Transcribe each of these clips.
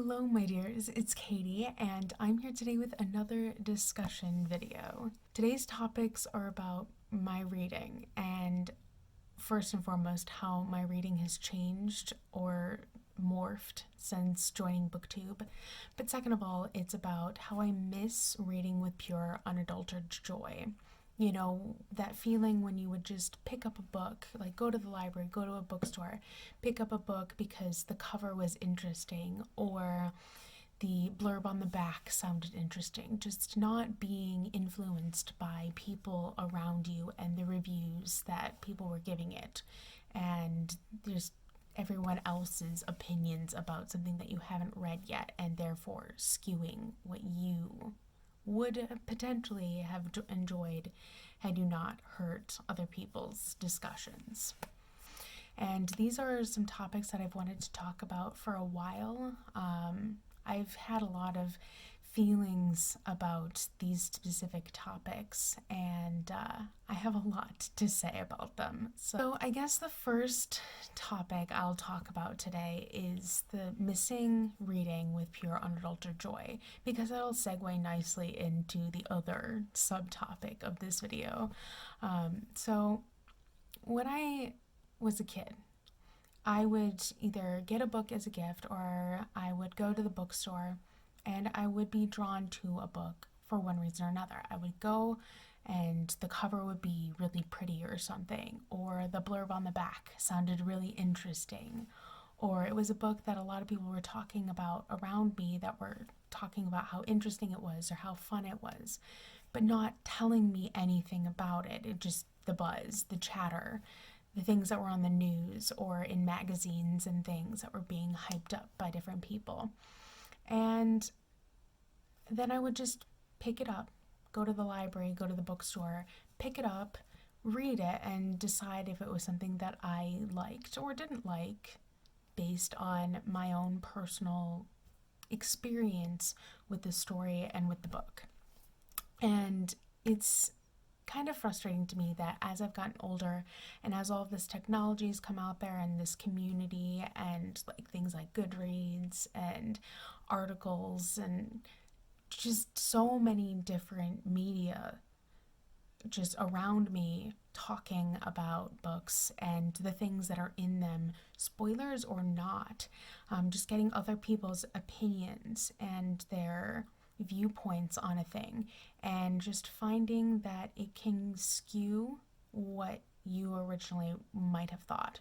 Hello my dears, it's Katie and I'm here today with another discussion video. Today's topics are about my reading and first and foremost how my reading has changed or morphed since joining Booktube. But second of all, it's about how I miss reading with pure unadulterated joy. You know, that feeling when you would just pick up a book, like go to the library, go to a bookstore, pick up a book because the cover was interesting or the blurb on the back sounded interesting. Just not being influenced by people around you and the reviews that people were giving it. And there's everyone else's opinions about something that you haven't read yet and therefore skewing what you would potentially have enjoyed had you not heard other people's discussions. And these are some topics that I've wanted to talk about for a while. I've had a lot of feelings about these specific topics, and I have a lot to say about them. So I guess the first topic I'll talk about today is the missing reading with pure unadulterated joy, because that'll segue nicely into the other subtopic of this video. So when I was a kid, I would either get a book as a gift or I would go to the bookstore and I would be drawn to a book for one reason or another. I would go and the cover would be really pretty or something, or the blurb on the back sounded really interesting, or it was a book that a lot of people were talking about around me that were talking about how interesting it was or how fun it was, but not telling me anything about it. It just the buzz, the chatter, the things that were on the news or in magazines and things that were being hyped up by different people. And then I would just pick it up, go to the library, go to the bookstore, pick it up, read it, and decide if it was something that I liked or didn't like based on my own personal experience with the story and with the book. And it's kind of frustrating to me that as I've gotten older and as all of this technology has come out there and this community and like things like Goodreads and articles and just so many different media just around me talking about books and the things that are in them, spoilers or not, just getting other people's opinions and their viewpoints on a thing, and just finding that it can skew what you originally might have thought.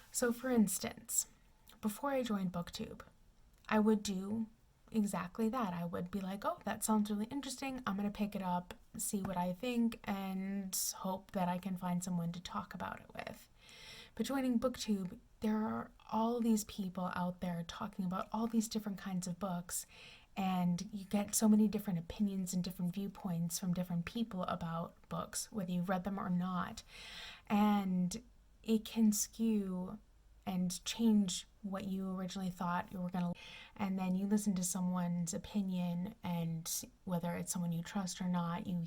So for instance, before I joined Booktube, I would do exactly that. I would be like, oh, that sounds really interesting. I'm going to pick it up, see what I think, and hope that I can find someone to talk about it with. But joining Booktube, there are all these people out there talking about all these different kinds of books, and you get so many different opinions and different viewpoints from different people about books, whether you've read them or not. And it can skew and change what you originally thought you were going to. And then you listen to someone's opinion, and whether it's someone you trust or not, you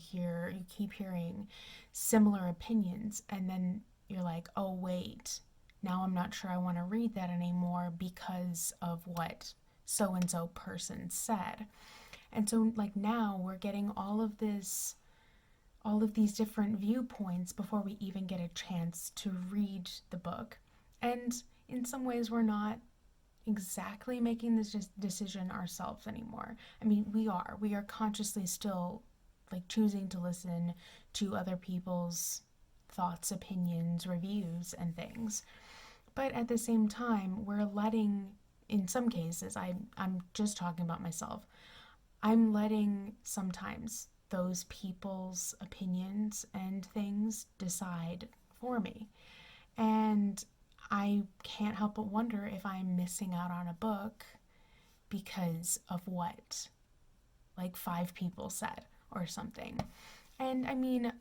keep hearing similar opinions, and then you're like, oh wait, now I'm not sure I want to read that anymore because of what so and so person said. And so like now we're getting all of these different viewpoints before we even get a chance to read the book. And in some ways we're not exactly making this decision ourselves anymore. I mean, we are consciously still like choosing to listen to other people's thoughts, opinions, reviews and things. But at the same time, we're letting, in some cases, I'm just talking about myself, I'm letting sometimes those people's opinions and things decide for me. And I can't help but wonder if I'm missing out on a book because of what like 5 people said or something. And I mean,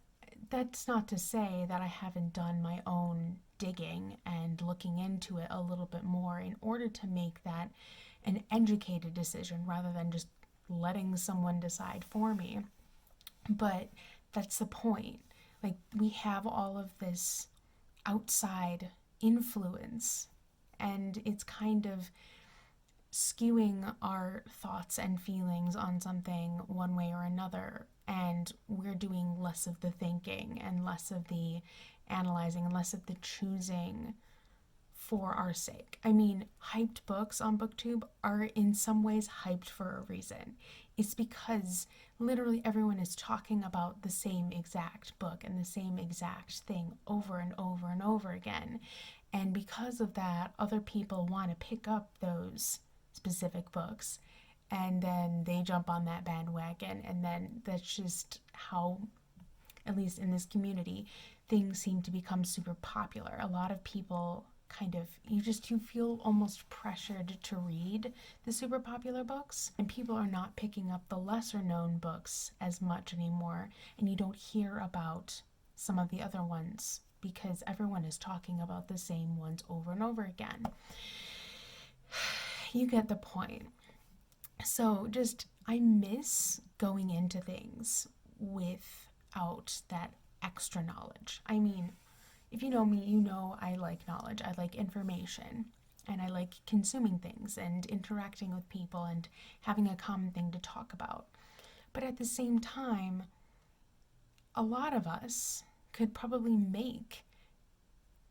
that's not to say that I haven't done my own digging and looking into it a little bit more in order to make that an educated decision rather than just letting someone decide for me. But that's the point. Like, we have all of this outside influence, and it's kind of skewing our thoughts and feelings on something one way or another, and we're doing less of the thinking and less of the analyzing and less of the choosing for our sake. I mean, hyped books on Booktube are in some ways hyped for a reason. It's because literally everyone is talking about the same exact book and the same exact thing over and over and over again. And because of that, other people want to pick up those specific books, and then they jump on that bandwagon, and then that's just how, at least in this community, things seem to become super popular. A lot of people kind of, you feel almost pressured to read the super popular books, and people are not picking up the lesser known books as much anymore, and you don't hear about some of the other ones because everyone is talking about the same ones over and over again. You get the point. So just, I miss going into things without that extra knowledge. I mean, if you know me, you know I like knowledge, I like information, and I like consuming things and interacting with people and having a common thing to talk about. But at the same time, a lot of us could probably make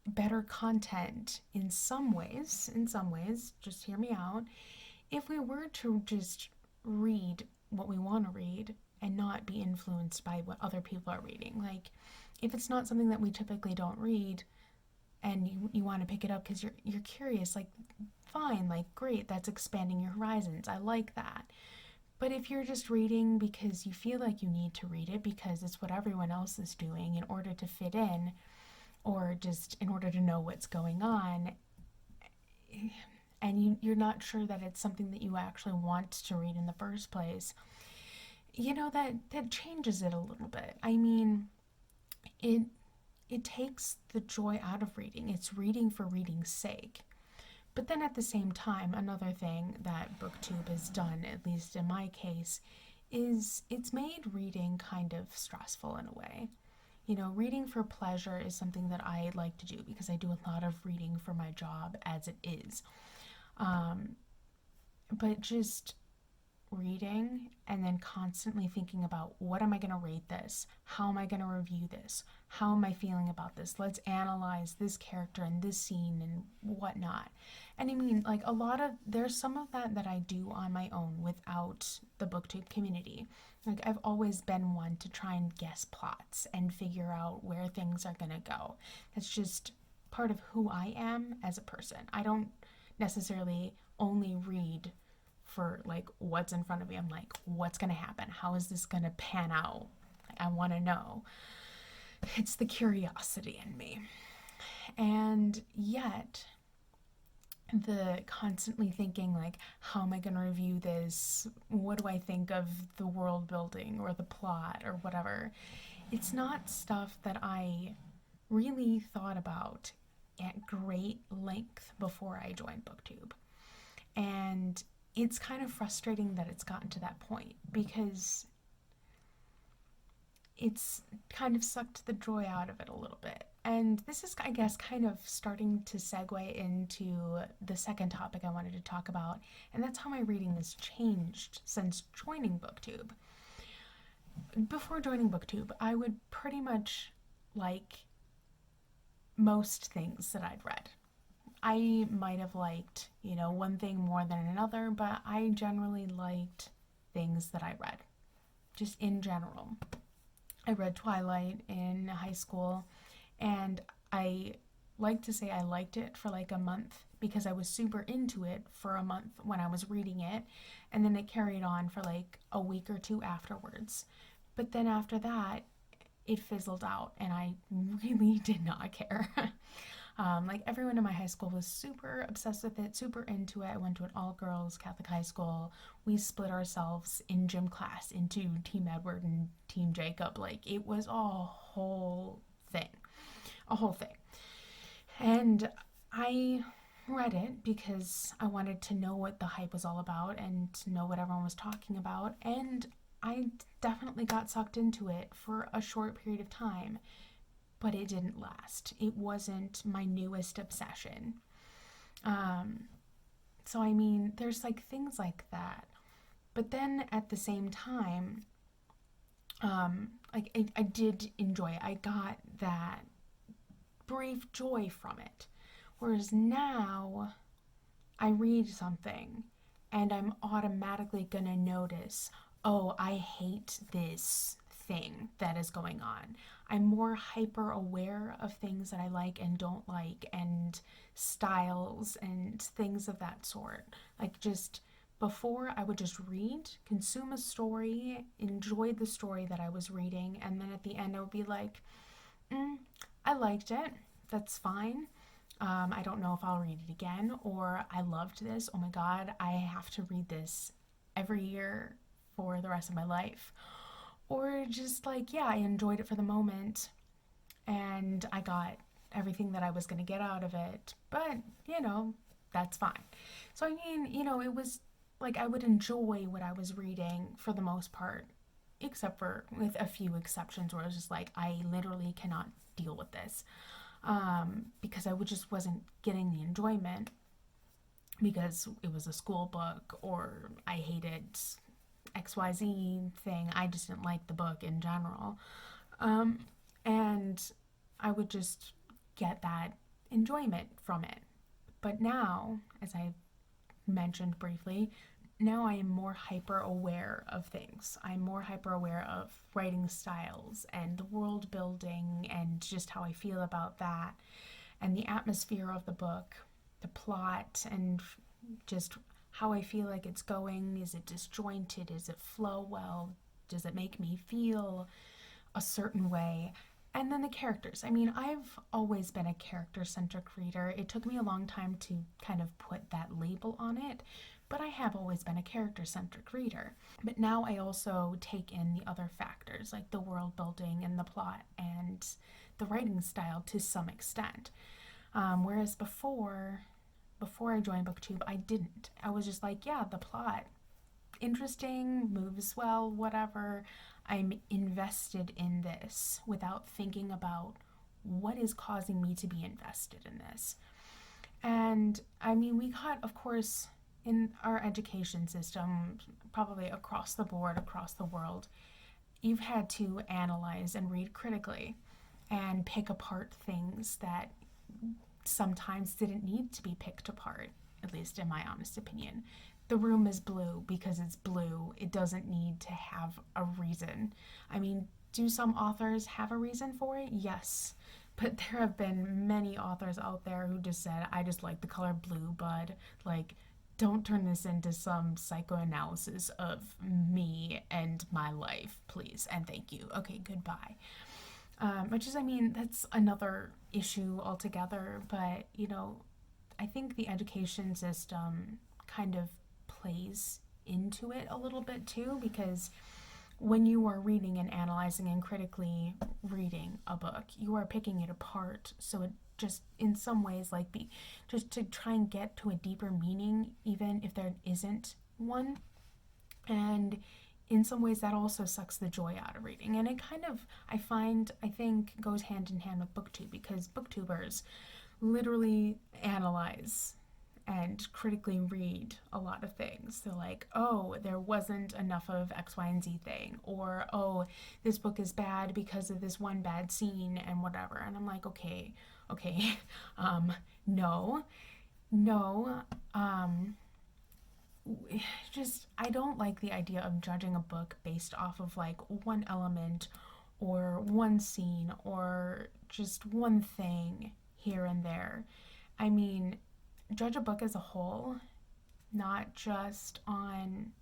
better content in some ways, just hear me out, if we were to just read what we want to read and not be influenced by what other people are reading. Like, if it's not something that we typically don't read and you want to pick it up because you're curious, like, fine, like, great, that's expanding your horizons. I like that. But if you're just reading because you feel like you need to read it because it's what everyone else is doing in order to fit in, or just in order to know what's going on, and you're not sure that it's something that you actually want to read in the first place, that changes it a little bit. I mean, it takes the joy out of reading. It's reading for reading's sake. But then at the same time, another thing that Booktube has done, at least in my case, is it's made reading kind of stressful in a way. Reading for pleasure is something that I like to do because I do a lot of reading for my job as it is. But just reading and then constantly thinking about, what am I going to rate this? How am I going to review this? How am I feeling about this? Let's analyze this character and this scene and whatnot. And I mean, like, there's some of that I do on my own without the Booktube community. Like, I've always been one to try and guess plots and figure out where things are going to go. That's just part of who I am as a person. I don't necessarily only read for, like, what's in front of me. I'm like, what's going to happen? How is this going to pan out? I want to know. It's the curiosity in me. And yet, the constantly thinking, like, how am I going to review this? What do I think of the world building or the plot or whatever? It's not stuff that I really thought about at great length before I joined Booktube. And it's kind of frustrating that it's gotten to that point, because it's kind of sucked the joy out of it a little bit. And this is, I guess, kind of starting to segue into the second topic I wanted to talk about, and that's how my reading has changed since joining Booktube. Before joining Booktube, I would pretty much like most things that I'd read. I might have liked, one thing more than another, but I generally liked things that I read, just in general. I read Twilight in high school, and I like to say I liked it for like a month because I was super into it for a month when I was reading it, and then it carried on for like a week or two afterwards. But then after that, it fizzled out, and I really did not care. Like, everyone in my high school was super obsessed with it, super into it. I went to an all-girls Catholic high school. We split ourselves in gym class into Team Edward and Team Jacob. Like, it was a whole thing. And I read it because I wanted to know what the hype was all about and to know what everyone was talking about. And I definitely got sucked into it for a short period of time. But it didn't last. It wasn't my newest obsession. So, I mean, there's like things like that. But then at the same time, I did enjoy it. I got that brief joy from it. Whereas now, I read something and I'm automatically going to notice, oh, I hate this thing that is going on. I'm more hyper aware of things that I like and don't like, and styles and things of that sort. Like, just before, I would just read, consume a story, enjoy the story that I was reading, and then at the end, I would be like, I liked it. That's fine. I don't know if I'll read it again, or I loved this. Oh my God, I have to read this every year for the rest of my life. Or just like, yeah, I enjoyed it for the moment and I got everything that I was going to get out of it. But, that's fine. So, I mean, it was like I would enjoy what I was reading for the most part, except for with a few exceptions where I was just like, I literally cannot deal with this, because I just wasn't getting the enjoyment because it was a school book, or I hated XYZ thing. I just didn't like the book in general. And I would just get that enjoyment from it. But now, as I mentioned briefly, now I am more hyper aware of things. I'm more hyper aware of writing styles and the world building and just how I feel about that, and the atmosphere of the book, the plot, and just how I feel like it's going. Is it disjointed? Does it flow well? Does it make me feel a certain way? And then the characters. I mean, I've always been a character-centric reader. It took me a long time to kind of put that label on it, but I have always been a character-centric reader. But now I also take in the other factors, like the world building and the plot and the writing style to some extent. Whereas before I joined Booktube, I didn't. I was just like, yeah, the plot, interesting, moves well, whatever. I'm invested in this without thinking about what is causing me to be invested in this. And I mean, we got, of course, in our education system, probably across the board, across the world, you've had to analyze and read critically and pick apart things that sometimes didn't need to be picked apart, at least in my honest opinion. The room is blue because it's blue. It doesn't need to have a reason. I mean, do some authors have a reason for it? Yes. But there have been many authors out there who just said, I just like the color blue, bud. Like, don't turn this into some psychoanalysis of me and my life, please, and thank you. Okay, goodbye. Which is, I mean, that's another issue altogether, but, I think the education system kind of plays into it a little bit too, because when you are reading and analyzing and critically reading a book, you are picking it apart. So it just, in some ways, like just to try and get to a deeper meaning, even if there isn't one. And in some ways, that also sucks the joy out of reading. And it kind of, I think, goes hand in hand with Booktube, because Booktubers literally analyze and critically read a lot of things. They're like, oh, there wasn't enough of X, Y, and Z thing, or oh, this book is bad because of this one bad scene and whatever. And I'm like, okay, no, no, just, I don't like the idea of judging a book based off of like one element or one scene or just one thing here and there. I mean, judge a book as a whole, not just on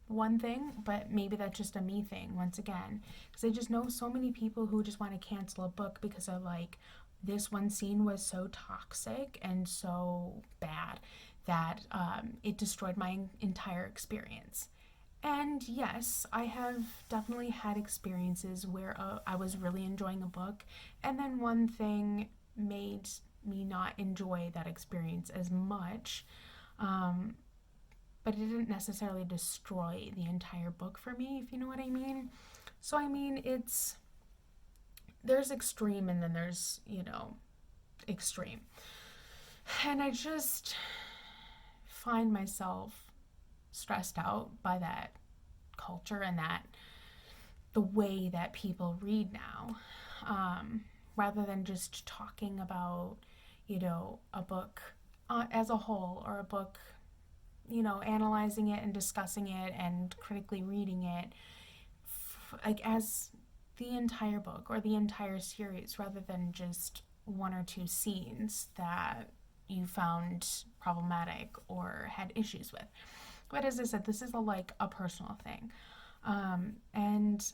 one thing, but maybe that's just a me thing once again. Because I just know so many people who just want to cancel a book because they're like, this one scene was so toxic and so bad that it destroyed my entire experience. And yes, I have definitely had experiences where I was really enjoying a book, and then one thing made me not enjoy that experience as much, but it didn't necessarily destroy the entire book for me, if you know what I mean. So, I mean, there's extreme and then there's, extreme. And I just find myself stressed out by that culture and that the way that people read now, rather than just talking about, a book as a whole, or a book, analyzing it and discussing it and critically reading it, like as the entire book or the entire series, rather than just one or two scenes that you found problematic or had issues with. But as I said, this is a personal thing. And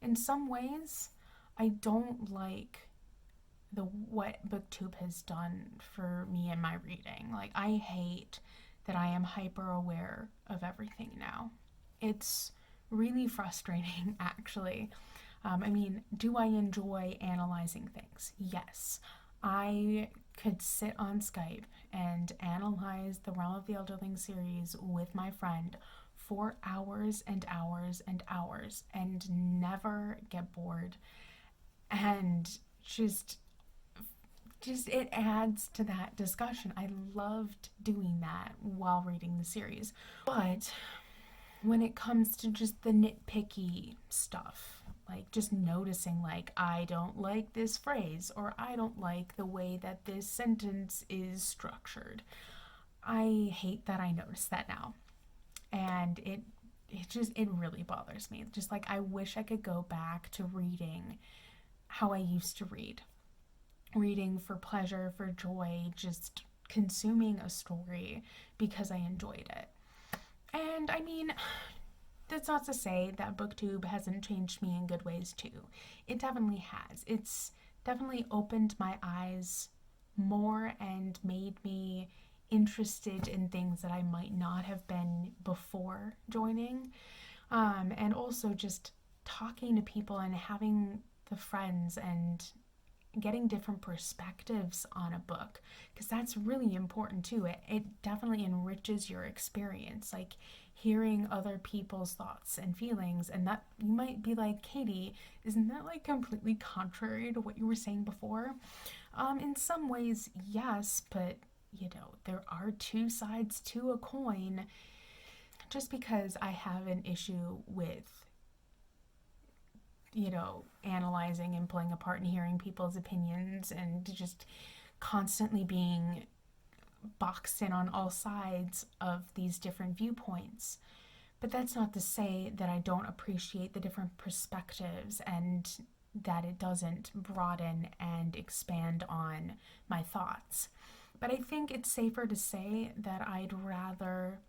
in some ways, I don't like what Booktube has done for me in my reading. Like, I hate that I am hyper aware of everything now. It's really frustrating, actually. Do I enjoy analyzing things? Yes. I could sit on Skype and analyze the Realm of the Elderling series with my friend for hours and hours and hours and never get bored. And just it adds to that discussion. I loved doing that while reading the series. But when it comes to just the nitpicky stuff, like just noticing, like, I don't like this phrase, or I don't like the way that this sentence is structured, I hate that I notice that now. And it really bothers me. Just like, I wish I could go back to reading how I used to reading for pleasure, for joy, just consuming a story because I enjoyed it. And that's not to say that Booktube hasn't changed me in good ways too. It definitely has. It's definitely opened my eyes more and made me interested in things that I might not have been before joining. And also just talking to people and having the friends and getting different perspectives on a book, because that's really important too. It definitely enriches your experience, like hearing other people's thoughts and feelings, and that you might be like, Katie, isn't that like completely contrary to what you were saying before? In some ways, yes, but there are two sides to a coin. Just because I have an issue with analyzing and pulling apart and hearing people's opinions and just constantly being boxed in on all sides of these different viewpoints. But that's not to say that I don't appreciate the different perspectives and that it doesn't broaden and expand on my thoughts. But I think it's safer to say that I'd rather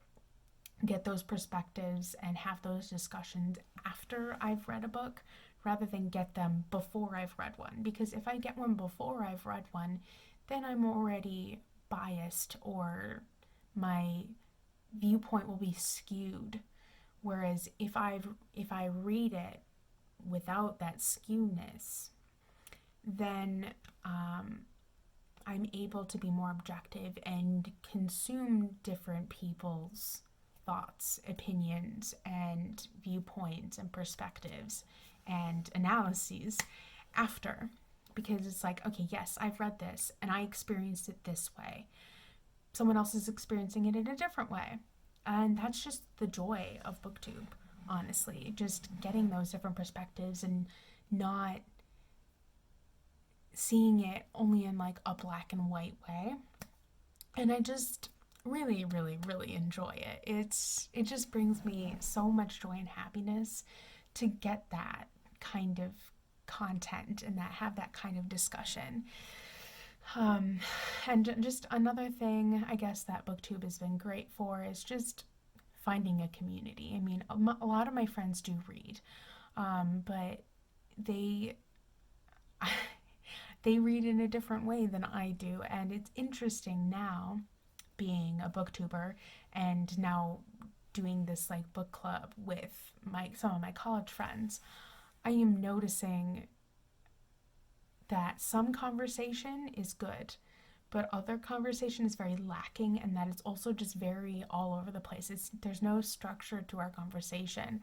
get those perspectives and have those discussions after I've read a book rather than get them before I've read one. Because if I get one before I've read one, then I'm already biased, or my viewpoint will be skewed. Whereas if I read it without that skewness, then I'm able to be more objective and consume different people's thoughts, opinions, and viewpoints and perspectives and analyses after. Because it's like, okay, yes, I've read this and I experienced it this way. Someone else is experiencing it in a different way. And that's just the joy of Booktube, honestly. Just getting those different perspectives and not seeing it only in like a black and white way. And I just really, really, really enjoy it. It just brings me so much joy and happiness to get that kind of content and have that kind of discussion. And just another thing, I guess, that Booktube has been great for is just finding a community. A lot of my friends do read, but they read in a different way than I do, and it's interesting now, being a booktuber and now doing this like book club with some of my college friends. I am noticing that some conversation is good, but other conversation is very lacking, and that it's also just very all over the place. There's no structure to our conversation,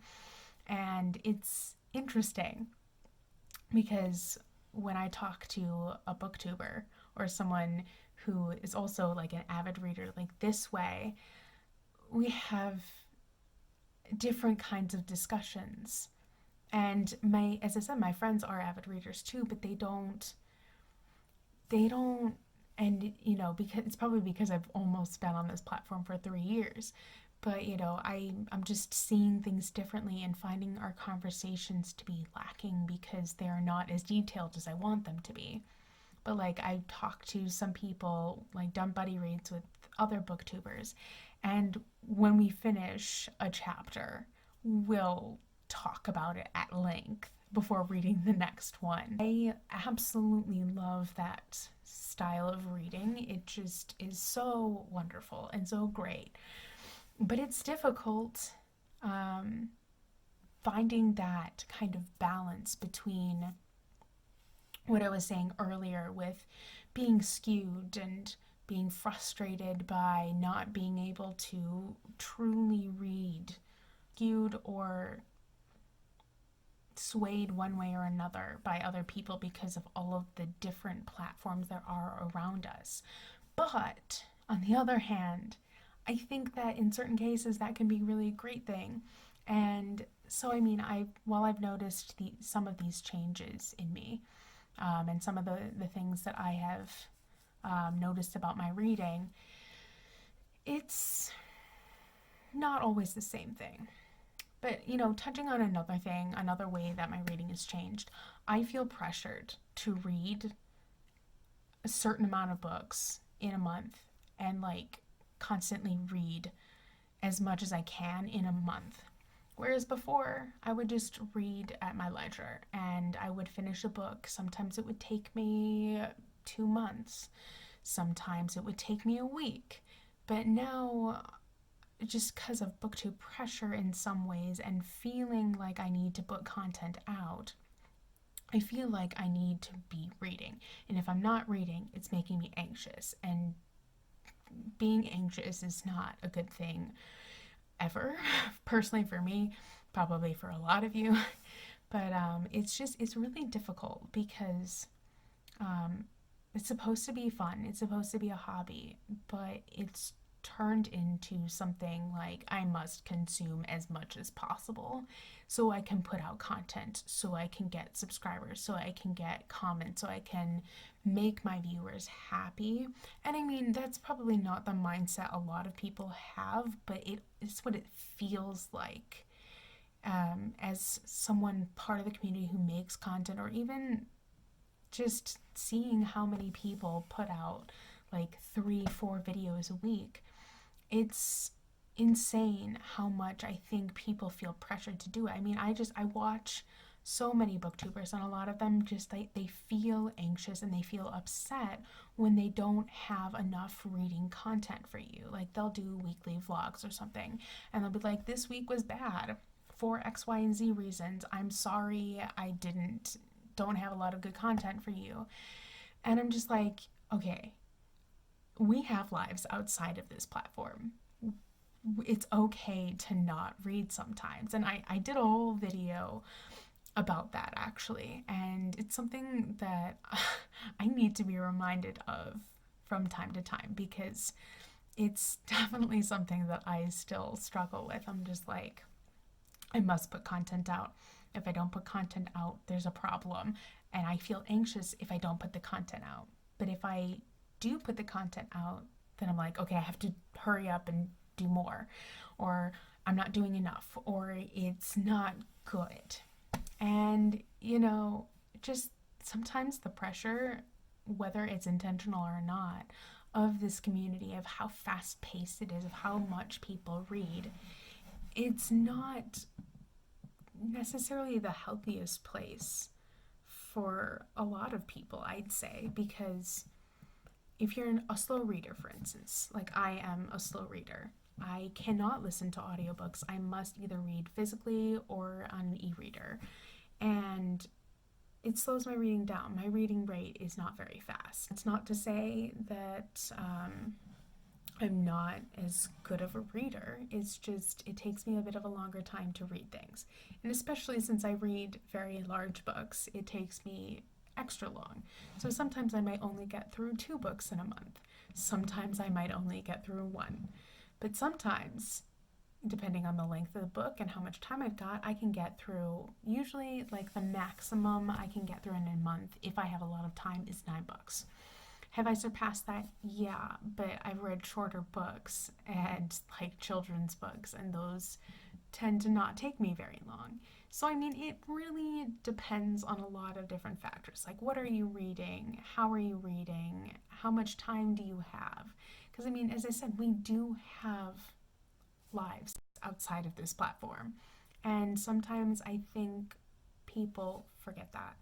and it's interesting because when I talk to a booktuber or someone who is also like an avid reader, like this way, we have different kinds of discussions. And as I said, my friends are avid readers too, but they don't, and because it's probably because I've almost been on this platform for 3 years, but I'm just seeing things differently and finding our conversations to be lacking because they're not as detailed as I want them to be. But like, I've talked to some people, like done buddy reads with other booktubers, and when we finish a chapter, we'll talk about it at length before reading the next one. I absolutely love that style of reading. It just is so wonderful and so great. But it's difficult finding that kind of balance between what I was saying earlier with being skewed and being frustrated by not being able to truly read, skewed or swayed one way or another by other people because of all of the different platforms there are around us. But on the other hand, I think that in certain cases that can be really a great thing. And so, I mean, while I've noticed some of these changes in me, and some of the things that I have noticed about my reading, it's not always the same thing. But, touching on another way that my reading has changed, I feel pressured to read a certain amount of books in a month and like constantly read as much as I can in a month. Whereas before, I would just read at my leisure and I would finish a book. Sometimes it would take me 2 months. Sometimes it would take me a week. But now, just because of Booktube pressure in some ways and feeling like I need to put content out, I feel like I need to be reading. And if I'm not reading, it's making me anxious. And being anxious is not a good thing ever, personally for me, probably for a lot of you. But it's really difficult because it's supposed to be fun. It's supposed to be a hobby, but it's turned into something like I must consume as much as possible so I can put out content, so I can get subscribers, so I can get comments, so I can make my viewers happy. And I mean, that's probably not the mindset a lot of people have, but it's what it feels like as someone part of the community who makes content, or even just seeing how many people put out like 3-4 videos a week. It's insane how much I think people feel pressured to do it. I mean, I watch so many booktubers, and a lot of them just they feel anxious and they feel upset when they don't have enough reading content for you. Like, they'll do weekly vlogs or something and they'll be like, this week was bad for X, Y, and Z reasons. I'm sorry I don't have a lot of good content for you. And I'm just like, okay, we have lives outside of this platform. It's okay to not read sometimes. And I did a whole video about that, actually. And it's something that I need to be reminded of from time to time, because it's definitely something that I still struggle with. I'm just like, I must put content out. If I don't put content out, there's a problem. And I feel anxious if I don't put the content out. But if I do put the content out, then I'm like, okay, I have to hurry up and do more, or I'm not doing enough, or it's not good. And just sometimes the pressure, whether it's intentional or not, of this community, of how fast paced it is, of how much people read, it's not necessarily the healthiest place for a lot of people, I'd say, because if you're a slow reader, for instance, like I am a slow reader, I cannot listen to audiobooks. I must either read physically or on an e-reader. And it slows my reading down. My reading rate is not very fast. It's not to say that I'm not as good of a reader. It's just, it takes me a bit of a longer time to read things. And especially since I read very large books, it takes me extra long. So sometimes I might only get through 2 books in a month. Sometimes I might only get through one, but sometimes, depending on the length of the book and how much time I've got, I can get through, usually like the maximum I can get through in a month if I have a lot of time is 9 books. Have I surpassed that? Yeah, but I've read shorter books and like children's books, and those tend to not take me very long. So, I mean, it really depends on a lot of different factors. Like, what are you reading? How are you reading? How much time do you have? Because, I mean, as I said, we do have lives outside of this platform. And sometimes I think people forget that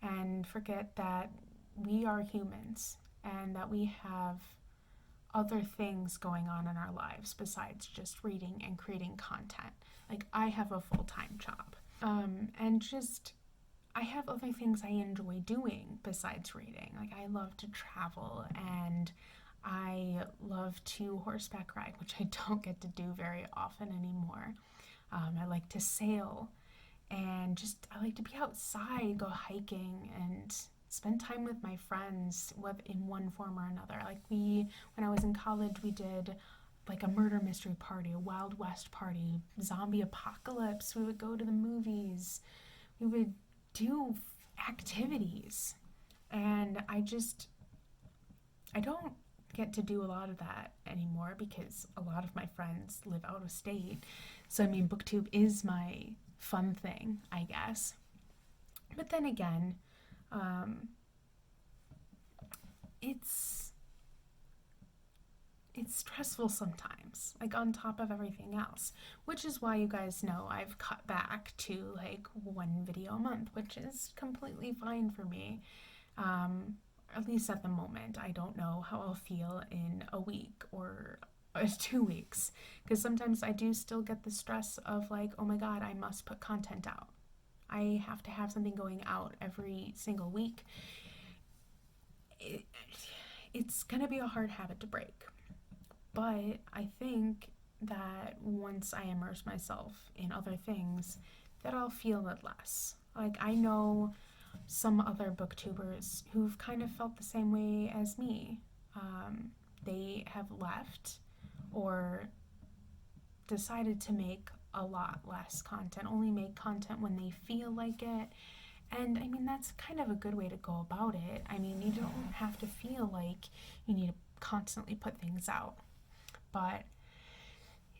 and forget that we are humans and that we have other things going on in our lives besides just reading and creating content. Like, I have a full time job. And just, I have other things I enjoy doing besides reading. Like, I love to travel and I love to horseback ride, which I don't get to do very often anymore. I like to sail and just I like to be outside, go hiking, and spend time with my friends, whether in one form or another. Like when I was in college, we did like a murder mystery party, a Wild West party, zombie apocalypse. We would go to the movies. We would do activities, and I don't get to do a lot of that anymore because a lot of my friends live out of state. So, I mean, Booktube is my fun thing, I guess. But then again, it's stressful sometimes, like on top of everything else, which is why you guys know I've cut back to like one video a month, which is completely fine for me. At least at the moment. I don't know how I'll feel in a week or 2 weeks, because sometimes I do still get the stress of like, oh my god, I must put content out. I have to have something going out every single week. It's gonna be a hard habit to break, but I think that once I immerse myself in other things, that I'll feel it less. Like, I know some other booktubers who've kind of felt the same way as me. They have left or decided to make a lot less content, only make content when they feel like it. And I mean, that's kind of a good way to go about it. I mean, you don't have to feel like you need to constantly put things out. But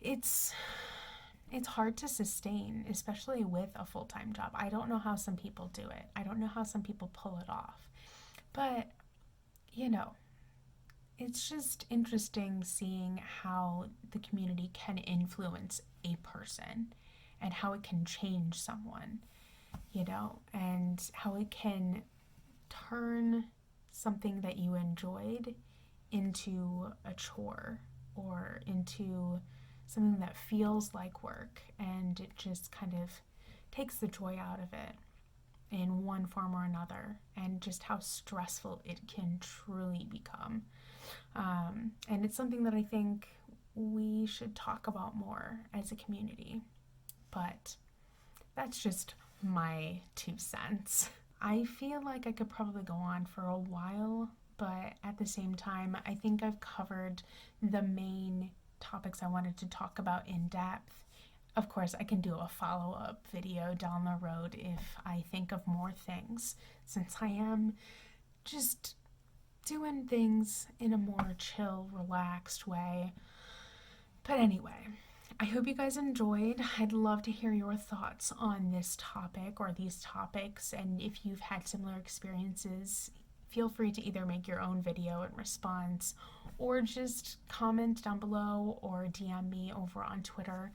it's hard to sustain, especially with a full-time job. I don't know how some people do it. I don't know how some people pull it off. But, you know, it's just interesting seeing how the community can influence a person and how it can change someone, you know, and how it can turn something that you enjoyed into a chore or into something that feels like work, and it just kind of takes the joy out of it in one form or another, and just how stressful it can truly become. And it's something that I think we should talk about more as a community. But that's just my 2 cents. I feel like I could probably go on for a while, but at the same time, I think I've covered the main topics I wanted to talk about in depth. Of course, I can do a follow-up video down the road if I think of more things, since I am just doing things in a more chill, relaxed way. But anyway, I hope you guys enjoyed. I'd love to hear your thoughts on this topic or these topics, and if you've had similar experiences, feel free to either make your own video in response or just comment down below or DM me over on Twitter.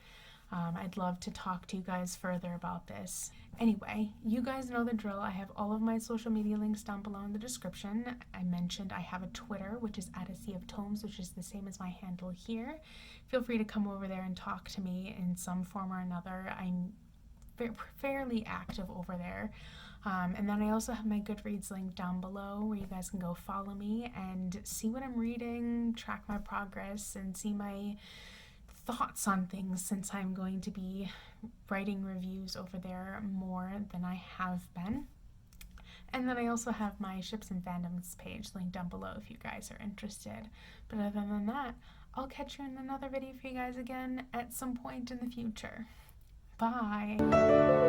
I'd love to talk to you guys further about this. Anyway, you guys know the drill. I have all of my social media links down below in the description. I mentioned I have a Twitter, which is @ASeaOfTomes, which is the same as my handle here. Feel free to come over there and talk to me in some form or another. I'm fairly active over there. And then I also have my Goodreads link down below where you guys can go follow me and see what I'm reading, track my progress, and see my thoughts on things, since I'm going to be writing reviews over there more than I have been. And then I also have my ships and fandoms page linked down below if you guys are interested. But other than that, I'll catch you in another video for you guys again at some point in the future. Bye!